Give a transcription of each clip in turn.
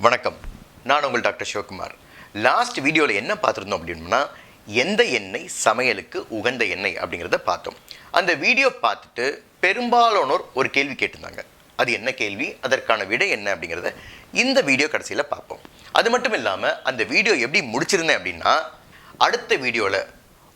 வணக்கம், நான் உங்கள் டாக்டர் சிவகுமார். லாஸ்ட் வீடியோவில் என்ன பார்த்துருந்தோம் அப்படின்னா, எந்த எண்ணெய் சமையலுக்கு உகந்த எண்ணெய் அப்படிங்கிறத பார்த்தோம். அந்த வீடியோ பார்த்துட்டு பெரும்பாலானோர் ஒரு கேள்வி கேட்டிருந்தாங்க. அது என்ன கேள்வி, அதற்கான விடை என்ன அப்படிங்கிறத இந்த வீடியோ கடைசியில் பார்ப்போம். அது மட்டும் இல்லாமல் அந்த வீடியோ எப்படி முடிச்சிருந்தேன் அப்படின்னா, அடுத்த வீடியோவில்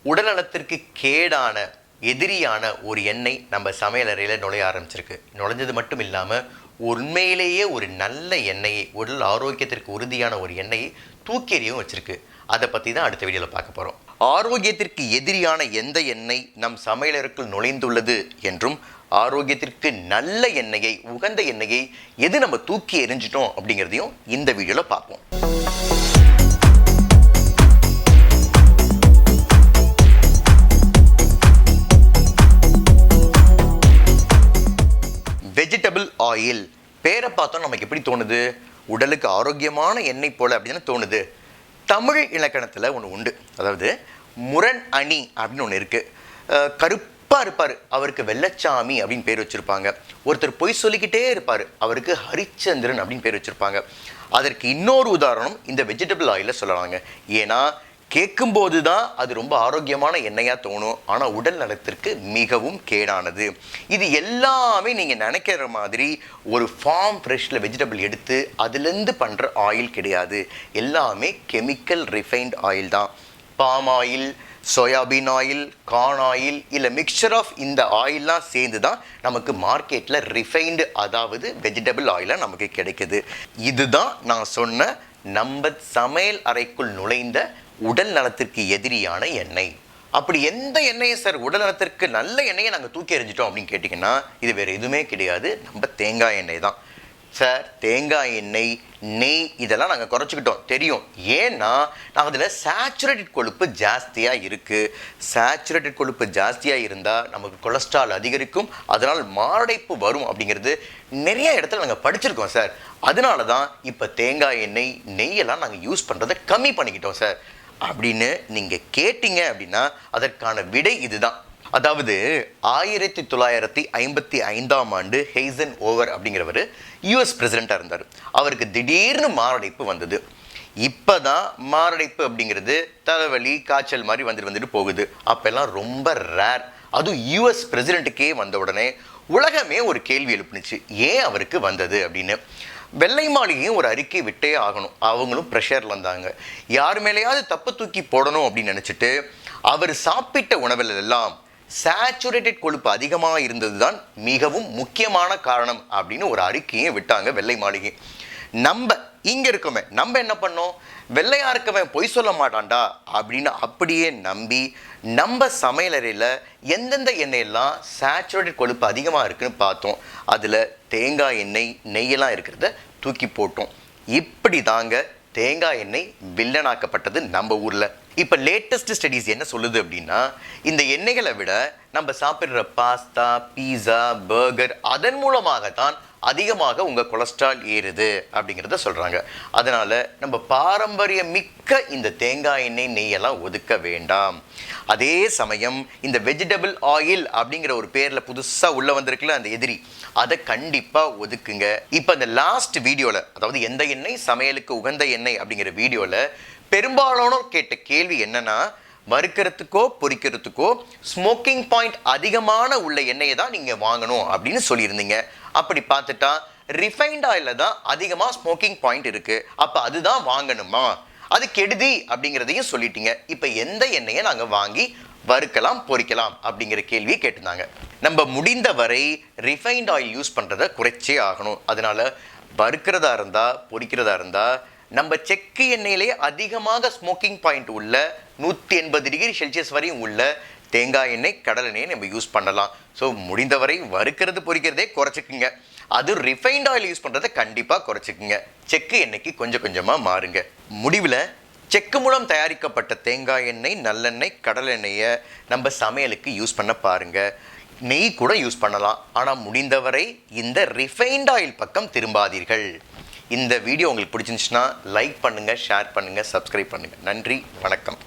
உடல்நலத்திற்கு கேடான எதிரியான ஒரு எண்ணெய் நம்ம சமையலறையில் நுழைய ஆரம்பிச்சிருக்கு. நுழைஞ்சது மட்டும் இல்லாமல் உண்மையிலேயே ஒரு நல்ல எண்ணெயை, உடல் ஆரோக்கியத்திற்கு உறுதியான ஒரு எண்ணெயை தூக்கி எறியவும் வச்சிருக்கு. அதை பற்றி தான் அடுத்த வீடியோவில் பார்க்க போகிறோம். ஆரோக்கியத்திற்கு எதிரியான எந்த எண்ணெய் நம் சமையலறைக்குள் நுழைந்துள்ளது என்றும், ஆரோக்கியத்திற்கு நல்ல எண்ணெயை, உகந்த எண்ணெயை எது நம்ம தூக்கி எறிஞ்சிட்டோம் அப்படிங்கிறதையும் இந்த வீடியோவில் பார்ப்போம். வெஜிடபிள் ஆயில் பேரை பார்த்தோம் நமக்கு எப்படி தோணுது? உடலுக்கு ஆரோக்கியமான எண்ணெய் போல அப்படின்னு தோணுது. தமிழ் இலக்கணத்தில் ஒன்று உண்டு. அதாவது முரண் அணி அப்படின்னு ஒன்று இருக்குது. கருப்பாக இருப்பார், அவருக்கு வெள்ளச்சாமி அப்படின்னு பேர் வச்சுருப்பாங்க. ஒருத்தர் பொய் சொல்லிக்கிட்டே இருப்பார், அவருக்கு ஹரிச்சந்திரன் அப்படின்னு பேர் வச்சுருப்பாங்க. அதற்கு இன்னொரு உதாரணம் இந்த வெஜிடபிள் ஆயிலில் சொல்லலாங்க. ஏன்னா கேட்கும்போது தான் அது ரொம்ப ஆரோக்கியமான எண்ணெயாக தோணும், ஆனால் உடல் நலத்திற்கு மிகவும் கேடானது. இது எல்லாமே நீங்கள் நினைக்கிற மாதிரி ஒரு ஃபார்ம் ஃப்ரெஷ்ஷில் வெஜிடபிள் எடுத்து அதுலேருந்து பண்ணுற ஆயில் கிடையாது. எல்லாமே கெமிக்கல் ரிஃபைன்ட் ஆயில் தான். Palm oil, soybean oil, corn oil, இல்லை மிக்சர் ஆஃப் இந்த ஆயில்லாம் சேர்ந்து தான் நமக்கு மார்க்கெட்டில் ரிஃபைன்டு, அதாவது வெஜிடபிள் ஆயிலாக நமக்கு கிடைக்குது. இதுதான் நான் சொன்ன நம்ம சமையல் அறைக்குள் நுழைந்த உடல் நலத்திற்கு எதிரியான எண்ணெய். அப்படி எந்த எண்ணெயை சார் உடல் நலத்திற்கு நல்ல எண்ணெயை நாங்கள் தூக்கி எறிஞ்சிட்டோம் அப்படின்னு கேட்டிங்கன்னா, இது வேறு எதுவுமே கிடையாது, நம்ம தேங்காய் எண்ணெய் தான் சார். தேங்காய் எண்ணெய், நெய் இதெல்லாம் நாங்கள் குறைச்சிக்கிட்டோம் தெரியும். ஏன்னா நாங்கள் அதில் சேச்சுரேட்டட் கொழுப்பு ஜாஸ்தியாக இருக்குது. சேச்சுரேட்டட் கொழுப்பு ஜாஸ்தியாக இருந்தால் நமக்கு கொலஸ்ட்ரால் அதிகரிக்கும், அதனால் மாரடைப்பு வரும் அப்படிங்கிறது நிறைய இடத்துல நாங்கள் படிச்சிருக்கோம் சார். அதனால தான் இப்போ தேங்காய் எண்ணெய், நெய்யெல்லாம் நாங்கள் யூஸ் பண்ணுறதை கம்மி பண்ணிக்கிட்டோம் சார் அப்படின்னு நீங்கள் கேட்டிங்க அப்படின்னா அதற்கான விடை இதுதான். அதாவது 1955ஆம் ஆண்டு ஹெய்சன் ஓவர் அப்படிங்கிறவர் யூஎஸ் பிரசிடெண்ட்டாக இருந்தார். அவருக்கு திடீர்னு மாரடைப்பு வந்தது. இப்போ தான் மாரடைப்பு அப்படிங்கிறது தலைவலி, காய்ச்சல் மாதிரி வந்துட்டு போகுது. அப்போல்லாம் ரொம்ப ரேர். அதுவும் யூஎஸ் பிரசிடெண்ட்டுக்கே வந்த உடனே உலகமே ஒரு கேள்வி எழுப்புனுச்சு, ஏன் அவருக்கு வந்தது அப்படின்னு. வெள்ளை மாளிகையும் ஒரு அறிக்கை விட்டே ஆகணும். அவங்களும் ப்ரெஷரில் வந்தாங்க. யார் மேலேயாவது தப்பு தூக்கி போடணும் அப்படின்னு நினச்சிட்டு அவர் சாப்பிட்ட உணவில் எல்லாம் சேச்சுரேட்டட் கொழுப்பு அதிகமாக இருந்தது தான் மிகவும் முக்கியமான காரணம் அப்படின்னு ஒரு அறிக்கையும் விட்டாங்க வெள்ளை மாளிகை. நம்ம இங்கே இருக்கோமே, நம்ம என்ன பண்ணோம், வெள்ளையா இருக்கவன் பொய் சொல்ல மாட்டான்டா அப்படின்னு அப்படியே நம்பி நம்ம சமையலறையில் எந்தெந்த எண்ணெயெல்லாம் சேச்சுரேட்டட் கொழுப்பு அதிகமாக இருக்குன்னு பார்த்தோம். அதில் தேங்காய் எண்ணெய், நெய்யெல்லாம் இருக்கிறத தூக்கி போட்டோம். இப்படி தாங்க தேங்காய் எண்ணெய் வில்லனாக்கப்பட்டது நம்ம ஊரில். இப்போ லேட்டஸ்ட் ஸ்டடீஸ் என்ன சொல்லுது அப்படின்னா, இந்த எண்ணெய்களை விட நம்ம சாப்பிட்ற பாஸ்தா, பீஸா, பர்கர் அதன் மூலமாகத்தான் அதிகமாக உங்கள் கொலஸ்ட்ரால் ஏறுது அப்படிங்கிறத சொல்கிறாங்க. அதனால் நம்ம பாரம்பரிய மிக்க இந்த தேங்காய் எண்ணெய், நெய்யெல்லாம் ஒதுக்க வேண்டாம். அதே சமயம் இந்த வெஜிடபிள் ஆயில் அப்படிங்கிற ஒரு பேரில் புதுசாக உள்ளே வந்திருக்குல்ல அந்த எதிரி, அதை கண்டிப்பாக ஒதுக்குங்க. இப்போ இந்த லாஸ்ட் வீடியோவில், அதாவது எந்த எண்ணெய் சமையலுக்கு உகந்த எண்ணெய் அப்படிங்கிற வீடியோவில் பெரும்பாலானோர் கேட்ட கேள்வி என்னன்னா, வறுக்கிறதுக்கோ பொரிக்கிறதுக்கோ ஸ்மோக்கிங் பாயிண்ட் அதிகமான உள்ள எண்ணெயை தான் நீங்கள் வாங்கணும் அப்படின்னு சொல்லியிருந்தீங்க. அப்படி பார்த்துட்டா ரிஃபைன்ட் ஆயிலில் தான் அதிகமாக ஸ்மோக்கிங் பாயிண்ட் இருக்குது. அப்போ அதுதான் வாங்கணுமா? அது கெடுதி அப்படிங்கிறதையும் சொல்லிட்டீங்க. இப்போ எந்த எண்ணெயை நாங்கள் வாங்கி வறுக்கலாம், பொரிக்கலாம் அப்படிங்கிற கேள்வியை கேட்டிருந்தாங்க. நம்ம முடிந்த வரை ரிஃபைன்ட் ஆயில் யூஸ் பண்ணுறதை குறைச்சே ஆகணும். அதனால் வறுக்கிறதா இருந்தால், பொரிக்கிறதா இருந்தால் நம்ம செக்கு எண்ணெயிலேயே அதிகமாக ஸ்மோக்கிங் பாயிண்ட் உள்ள 180 டிகிரி செல்சியஸ் வரையும் உள்ள தேங்காய் எண்ணெய், கடல் எண்ணெயை நம்ம யூஸ் பண்ணலாம். ஸோ முடிந்தவரை வறுக்கிறது, பொரிக்கிறதே குறைச்சிக்குங்க. அது ரிஃபைன்ட் ஆயில் யூஸ் பண்ணுறதை கண்டிப்பாக குறைச்சிக்குங்க. செக்கு எண்ணெய்க்கு கொஞ்சம் கொஞ்சமாக மாறுங்க. முடிவில் செக்கு மூலம் தயாரிக்கப்பட்ட தேங்காய் எண்ணெய், நல்லெண்ணெய், கடல் எண்ணெயை நம்ம சமையலுக்கு யூஸ் பண்ண பாருங்கள். நெய் கூட யூஸ் பண்ணலாம். ஆனால் முடிந்தவரை இந்த ரிஃபைன்ட் ஆயில் பக்கம் திரும்பாதீர்கள். இந்த வீடியோ உங்களுக்கு பிடிச்சிருந்துச்சுன்னா லைக் பண்ணுங்கள், ஷேர் பண்ணுங்கள், சப்ஸ்கிரைப் பண்ணுங்கள். நன்றி, வணக்கம்.